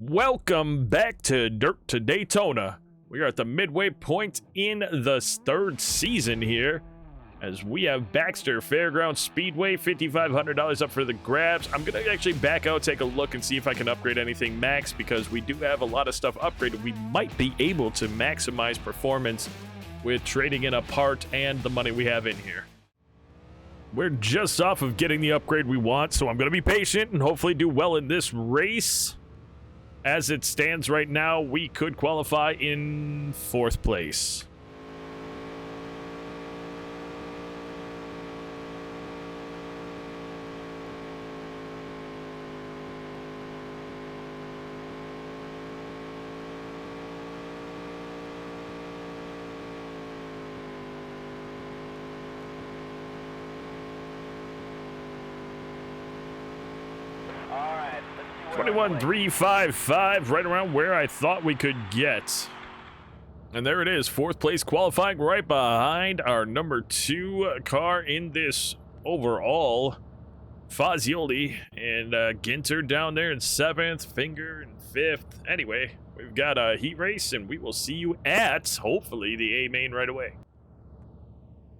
Welcome back to Dirt to Daytona. We are at the midway point in the third season here, as we have Baxter Fairgrounds Speedway, $5,500 up for the grabs. I'm gonna actually back out, take a look, and see if I can upgrade anything max, because we do have a lot of stuff upgraded. We might be able to maximize performance with trading in a part and the money we have in here. We're just off of getting the upgrade we want, so I'm gonna be patient and hopefully do well in this race. As it stands right now, we could qualify in 4th place. All right, let's see where 21,355, right around where I thought we could get. And there it is, 4th place qualifying right behind our number 2 car in this overall. Fazioli and Ginter down there in 7th, Finger in 5th. Anyway, we've got a heat race, and we will see you at, hopefully, the A main right away.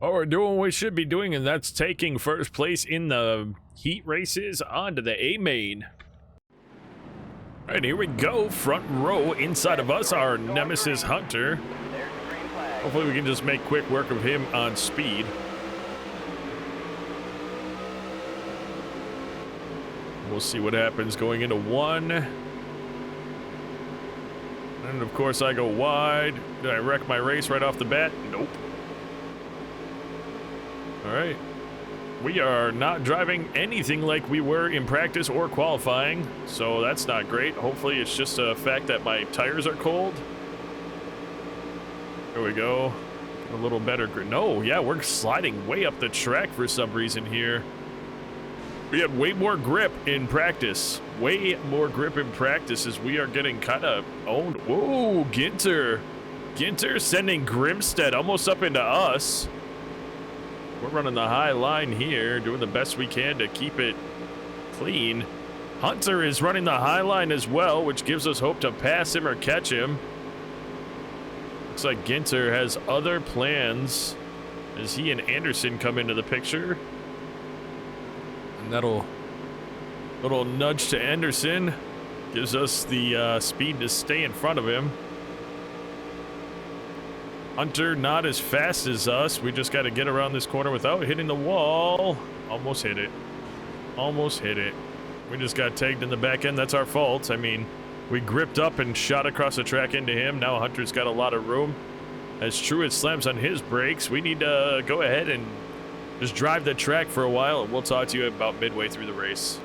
Oh, we're doing what we should be doing, and that's taking 1st place in the heat races onto the A main. All right, here we go. Front row inside of us, our nemesis Hunter. There's the green flag. Hopefully we can just make quick work of him on speed. We'll see what happens going into 1. And of course I go wide. Did I wreck my race right off the bat? Nope. All right. We are not driving anything like we were in practice or qualifying, so that's not great. Hopefully it's just a fact that my tires are cold. There we go. A little better. No, yeah, we're sliding way up the track for some reason here. We had way more grip in practice. Way more grip in practice, as we are getting kind of owned. Whoa, Ginter. Ginter sending Grimstead almost up into us. We're running the high line here, doing the best we can to keep it clean. Hunter is running the high line as well, which gives us hope to pass him or catch him. Looks like Ginter has other plans as he and Anderson come into the picture. And that'll little nudge to Anderson gives us the speed to stay in front of him. Hunter not as fast as us. We just got to get around this corner without hitting the wall. Almost hit it. Almost hit it. We just got tagged in the back end. That's our fault. I mean, we gripped up and shot across the track into him. Now Hunter's got a lot of room. As Truett slams on his brakes, we need to go ahead and just drive the track for a while, and we'll talk to you about midway through the race.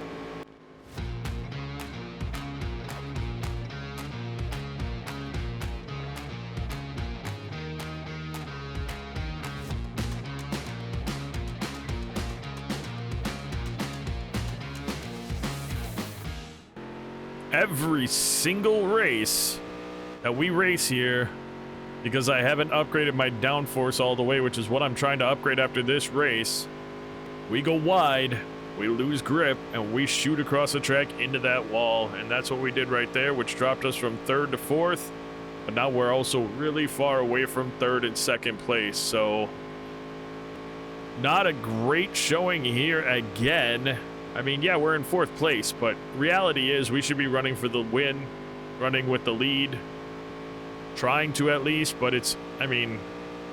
Every single race that we race here, because I haven't upgraded my downforce all the way, which is what I'm trying to upgrade after this race, we go wide, we lose grip, and we shoot across the track into that wall. And that's what we did right there, which dropped us from 3rd to 4th. But now we're also really far away from 3rd and 2nd place. So not a great showing here again. I mean, yeah, we're in 4th place, but reality is we should be running for the win, running with the lead, trying to at least, but it's, I mean,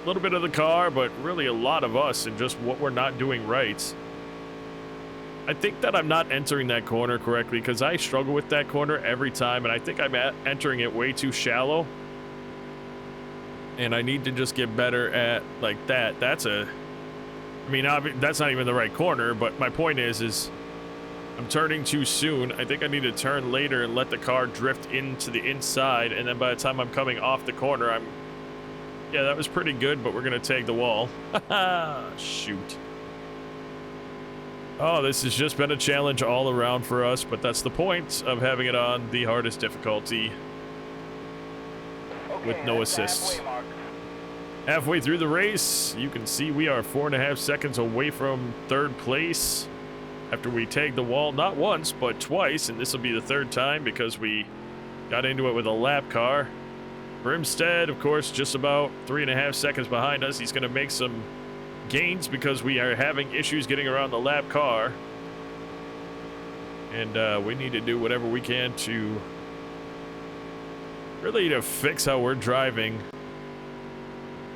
a little bit of the car, but really a lot of us and just what we're not doing right. I think that I'm not entering that corner correctly, because I struggle with that corner every time, and I think I'm entering it way too shallow. And I need to just get better at, like, that. That's a, I mean, that's not even the right corner, but my point is I'm turning too soon. I think I need to turn later and let the car drift into the inside, and then by the time I'm coming off the corner, yeah, that was pretty good, but we're gonna tag the wall. Shoot. Oh, this has just been a challenge all around for us, but that's the point of having it on the hardest difficulty with no assists. Halfway through the race, you can see we are 4.5 seconds away from 3rd place. After we tagged the wall, not once, but twice, and this will be the 3rd time because we Got into it with a lap car. Grimstead, of course, just about 3.5 seconds behind us. He's going to make some gains because we are having issues getting around the lap car. And we need to do whatever we can to really to fix how we're driving.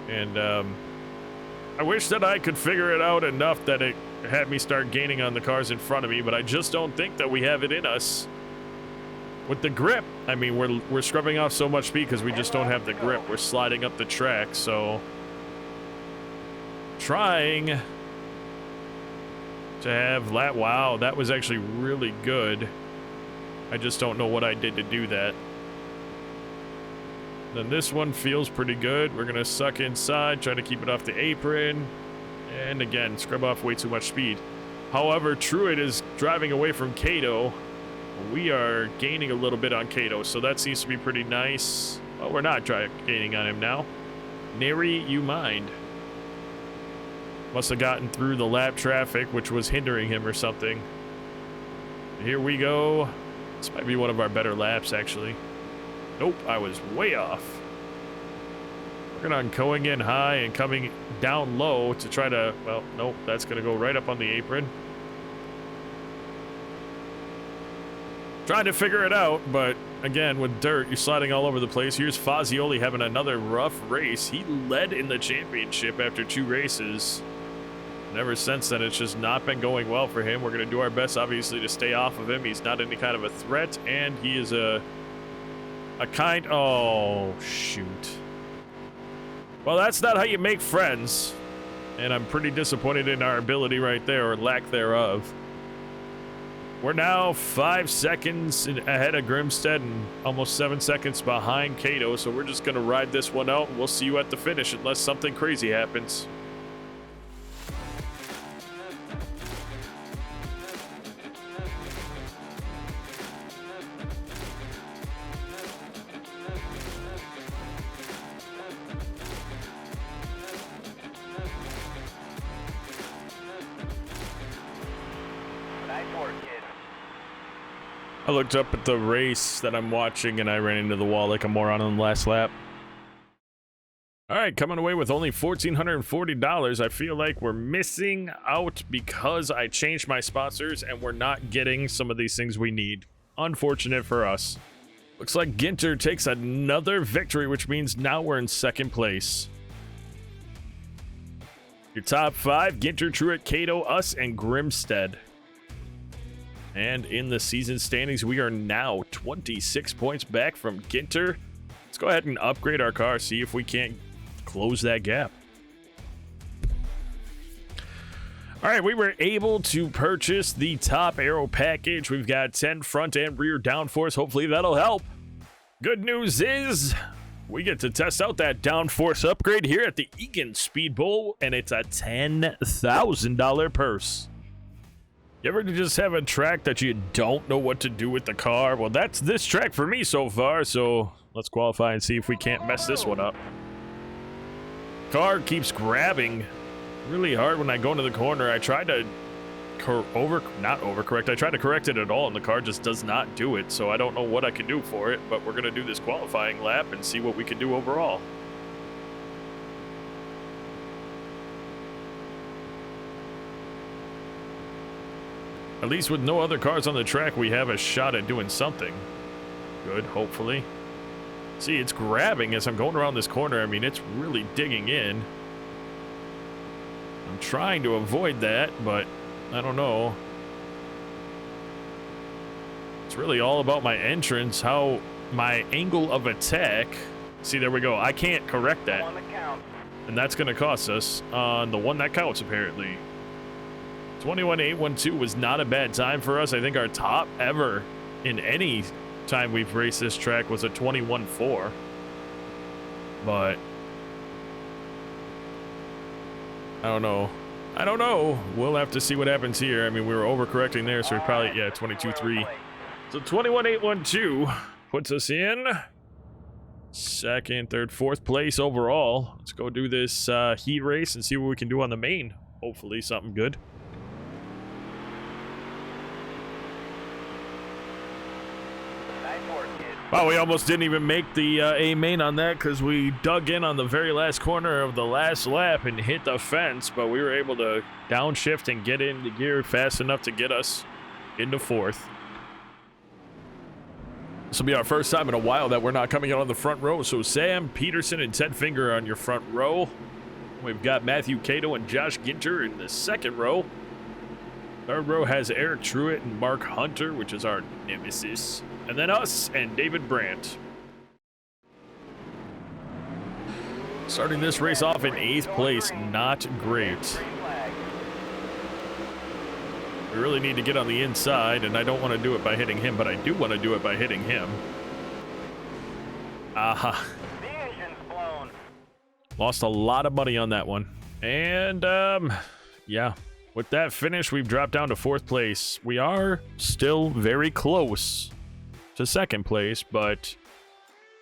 And I wish that I could figure it out enough that it had me start gaining on the cars in front of me, but I just don't think that we have it in us. With the grip, I mean, we're scrubbing off so much speed because we just don't have the grip. We're sliding up the track, so trying to have lap. Wow, that was actually really good. I just don't know what I did to do that. Then this one feels pretty good. We're gonna suck inside, try to keep it off the apron, and again, scrub off way too much speed. However, Truitt is driving away from Cato. We are gaining a little bit on Cato, so that seems to be pretty nice. Well, we're not gaining on him now. Nary you mind. Must have gotten through the lap traffic, which was hindering him or something. Here we go. This might be one of our better laps, actually. Nope, I was way off. Working on going in high and coming down low to try to, well, nope, that's going to go right up on the apron. Trying to figure it out, but again, with dirt, you're sliding all over the place. Here's Fazioli having another rough race. He led in the championship after 2 races. And ever since then, it's just not been going well for him. We're going to do our best, obviously, to stay off of him. He's not any kind of a threat, and he is a kind... Oh, shoot. Well, that's not how you make friends. And I'm pretty disappointed in our ability right there, or lack thereof. We're now 5 seconds ahead of Grimstead and almost 7 seconds behind Cato, so we're just going to ride this one out, and we'll see you at the finish unless something crazy happens. Nice work, kid. I looked up at the race that I'm watching and I ran into the wall like a moron on the last lap. Alright, coming away with only $1,440. I feel like we're missing out because I changed my sponsors and we're not getting some of these things we need. Unfortunate for us. Looks like Ginter takes another victory, which means now we're in 2nd place. Your top 5, Ginter, Truitt, Cato, us, and Grimstead. And in the season standings, we are now 26 points back from Ginter. Let's go ahead and upgrade our car, see if we can't close that gap. All right, we were able to purchase the top aero package. We've got 10 front and rear downforce. Hopefully that'll help. Good news is we get to test out that downforce upgrade here at the Egan Speed Bowl, and it's a $10,000 purse. You ever just have a track that you don't know what to do with the car? Well, that's this track for me so far, so let's qualify and see if we can't mess this one up. Car keeps grabbing really hard when I go into the corner. I tried to not overcorrect. I tried to correct it at all, and the car just does not do it, so I don't know what I can do for it, but we're going to do this qualifying lap and see what we can do overall. At least with no other cars on the track, we have a shot at doing something good, hopefully. See, it's grabbing as I'm going around this corner. I mean, it's really digging in. I'm trying to avoid that, but I don't know. It's really all about my entrance, how my angle of attack. See, there we go. I can't correct that. And that's going to cost us on the one that counts, apparently. 21.812 was not a bad time for us. I think our top ever in any time we've raced this track was a 21.4. But I don't know. We'll have to see what happens here. I mean, we were overcorrecting there, so we probably, yeah, 22.3. So 21.812 puts us in 2nd, 3rd, 4th place overall. Let's go do this heat race and see what we can do on the main. Hopefully something good. Nice work, kid. Wow, we almost didn't even make the A main on that because we dug in on the very last corner of the last lap and hit the fence, but we were able to downshift and get into gear fast enough to get us into fourth. This will be our first time in a while that we're not coming out on the front row, so Sam, Peterson, and Ted Finger are on your front row. We've got Matthew Cato and Josh Ginter in the second row. Third row has Eric Truitt and Mark Hunter, which is our nemesis. And then us and David Brandt. Starting this race off in 8th place, not great. We really need to get on the inside, and I don't want to do it by hitting him, but I do want to do it by hitting him. Aha. The engine's blown. Lost a lot of money on that one. And, yeah. With that finish, we've dropped down to 4th place. We are still very close to 2nd place, but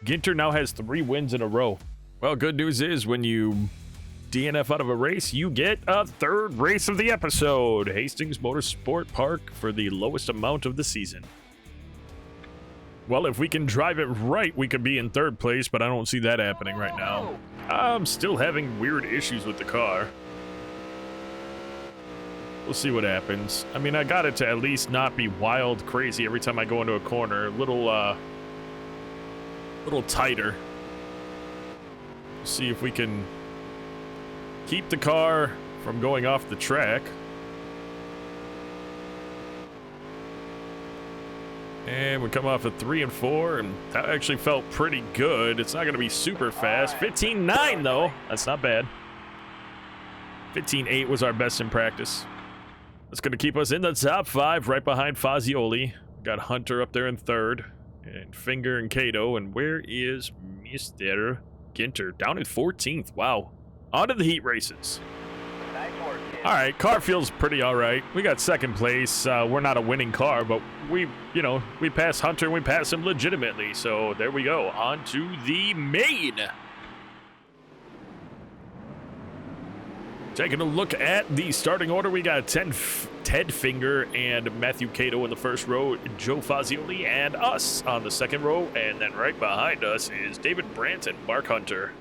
Ginter now has 3 wins in a row. Well, good news is when you DNF out of a race, you get a 3rd race of the episode. Hastings Motorsport Park for the lowest amount of the season. Well, if we can drive it right, we could be in 3rd place, but I don't see that happening right now. I'm still having weird issues with the car. We'll see what happens. I mean, I got it to at least not be wild crazy every time I go into a corner. A little tighter. See if we can keep the car from going off the track. And we come off at 3 and 4, and that actually felt pretty good. It's not going to be super fast. 15.9 though. That's not bad. 15.8 was our best in practice. That's going to keep us in the top 5, right behind Fazioli. Got Hunter up there in 3rd, and Finger and Cato. And where is Mr. Ginter? Down in 14th. Wow. On to the heat races. Nice work, kid. All right, car feels pretty all right. We got 2nd place. We're not a winning car, but we passed Hunter and we passed him legitimately. So there we go. On to the main. Taking a look at the starting order, we got Ted Finger and Matthew Cato in the first row, Joe Fazioli and us on the second row, and then right behind us is David Brandt and Mark Hunter.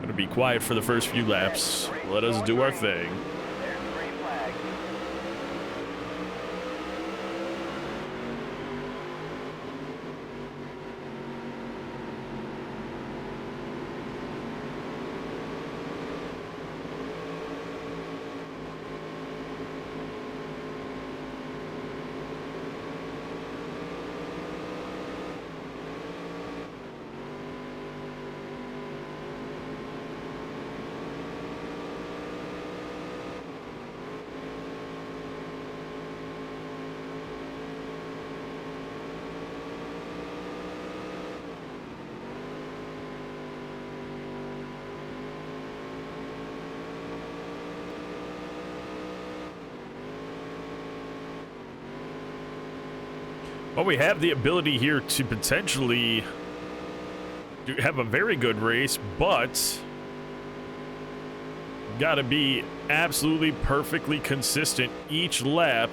Gonna be quiet for the first few laps. Let us do our thing. There's the green flag. Well, we have the ability here to potentially have a very good race, but got to be absolutely perfectly consistent each lap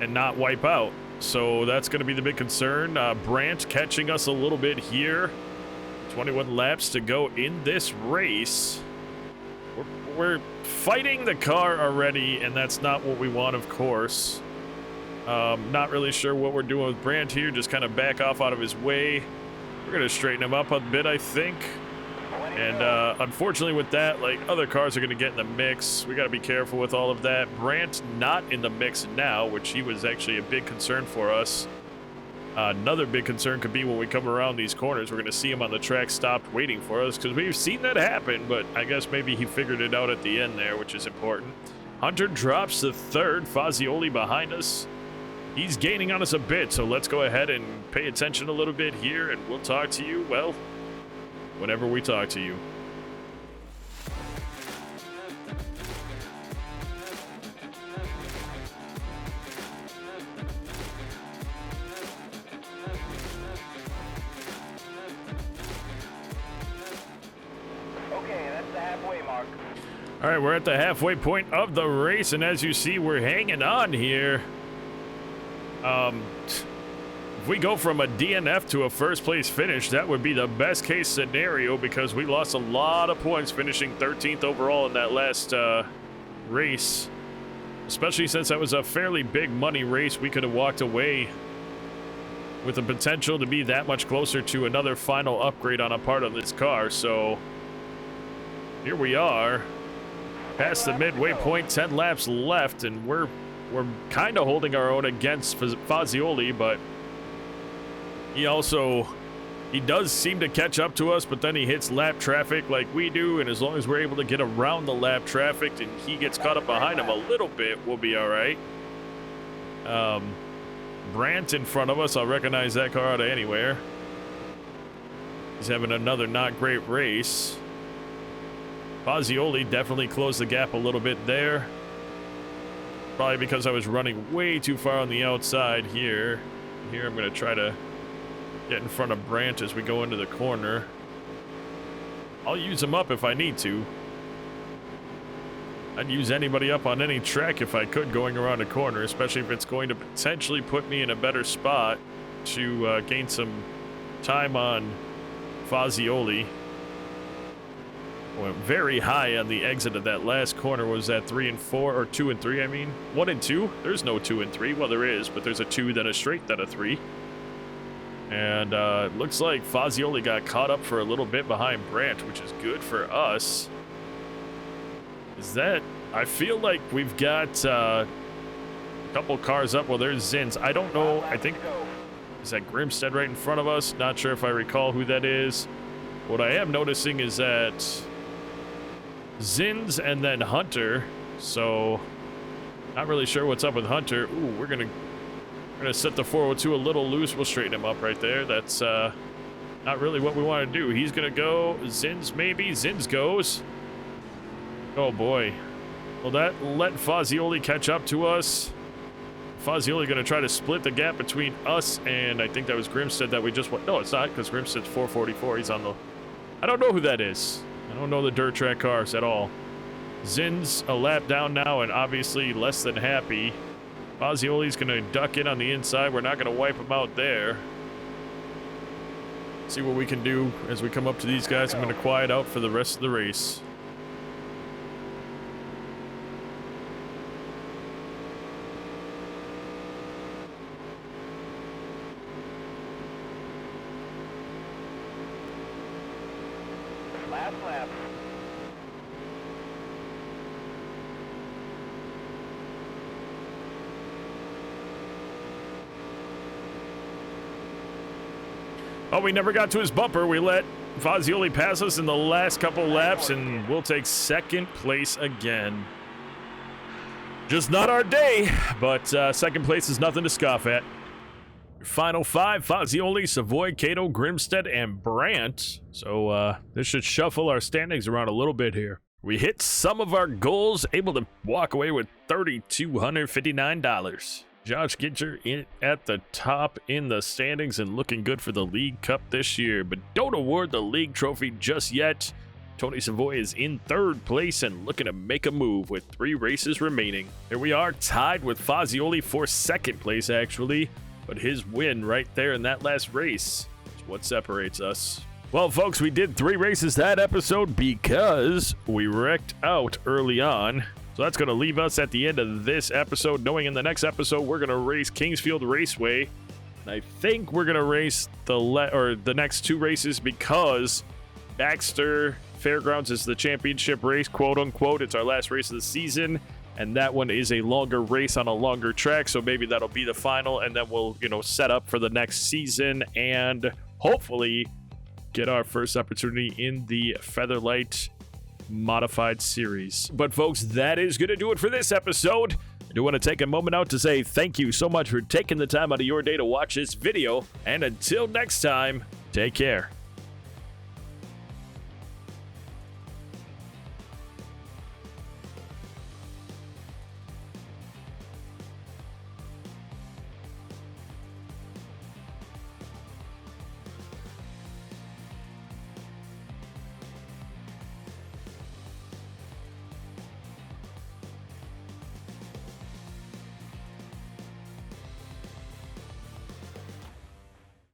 and not wipe out. So that's going to be the big concern. Brandt catching us a little bit here. 21 laps to go in this race. We're fighting the car already, and that's not what we want, of course. Not really sure what we're doing with Brandt here. Just kind of back off out of his way. We're going to straighten him up a bit, I think. And unfortunately with that, like, other cars are going to get in the mix. We got to be careful with all of that. Brandt not in the mix now, which he was actually a big concern for us. Another big concern could be when we come around these corners, we're going to see him on the track stopped waiting for us, because we've seen that happen, but I guess maybe he figured it out at the end there, which is important. Hunter drops to 3rd, Fazioli behind us. He's gaining on us a bit, so let's go ahead and pay attention a little bit here, and we'll talk to you, well, whenever we talk to you. Okay, that's the halfway mark. All right, we're at the halfway point of the race, and as you see, we're hanging on here. If we go from a DNF to a first place finish, that would be the best case scenario because we lost a lot of points finishing 13th overall in that last race. Especially since that was a fairly big money race, we could have walked away with the potential to be that much closer to another final upgrade on a part of this car. So here we are, past the midway point, 10 laps left, and we're kind of holding our own against Fazioli, but he does seem to catch up to us, but then he hits lap traffic like we do, and as long as we're able to get around the lap traffic and he gets caught up behind him a little bit, we'll be all right. Brandt in front of us, I'll recognize that car out of anywhere. He's having another not great race. Fazioli definitely closed the gap a little bit there. Probably because I was running way too far on the outside here. Here I'm going to try to get in front of Brandt as we go into the corner. I'll use him up if I need to. I'd use anybody up on any track if I could going around a corner, especially if it's going to potentially put me in a better spot to gain some time on Fazioli. Went very high on the exit of that last corner. Was that 3 and 4 or 2 and 3? I mean, 1 and 2. There's no 2 and 3. Well, there is, but there's a 2, then a straight, then a 3. And it looks like Fazioli got caught up for a little bit behind Brandt, which is good for us. I feel like we've got a couple cars up. Well, there's Zins. I don't know. I think, is that Grimstead right in front of us? Not sure if I recall who that is. What I am noticing is that Zins and then Hunter. So, not really sure what's up with Hunter. Ooh, we're gonna set the 402 a little loose. We'll straighten him up right there. That's not really what we want to do. He's gonna go. Zins maybe. Zins goes. Oh boy. Well, that let Fazioli catch up to us. Fazioli gonna try to split the gap between us and I think that was Grimstead that we just went. No, it's not, because Grimstead's 444. He's on the. I don't know who that is. I don't know the dirt track cars at all. Zin's a lap down now and obviously less than happy. Fazioli's going to duck in on the inside. We're not going to wipe him out there. See what we can do as we come up to these guys. I'm going to quiet out for the rest of the race. Last lap. Oh, we never got to his bumper. We let Fazioli pass us in the last couple laps, and we'll take second place again. Just not our day, but second place is nothing to scoff at. Final 5, Fazioli, Savoy, Cato, Grimstead, and Brandt. So this should shuffle our standings around a little bit here. We hit some of our goals, able to walk away with $3,259. Josh Gitcher in at the top in the standings and looking good for the League Cup this year, but don't award the league trophy just yet. Tony Savoy is in third place and looking to make a move with 3 races remaining. Here we are, tied with Fazioli for second place actually, but his win right there in that last race is what separates us. Well, folks, we did 3 races that episode because we wrecked out early on. So that's going to leave us at the end of this episode, knowing in the next episode we're going to race Kingsfield Raceway. And I think we're going to race the next 2 races because Baxter Fairgrounds is the championship race, quote unquote. It's our last race of the season, and that one is a longer race on a longer track. So maybe that'll be the final, and then we'll, set up for the next season and hopefully get our first opportunity in the Featherlight Modified Series. But folks, that is going to do it for this episode. I do want to take a moment out to say thank you so much for taking the time out of your day to watch this video. And until next time, take care.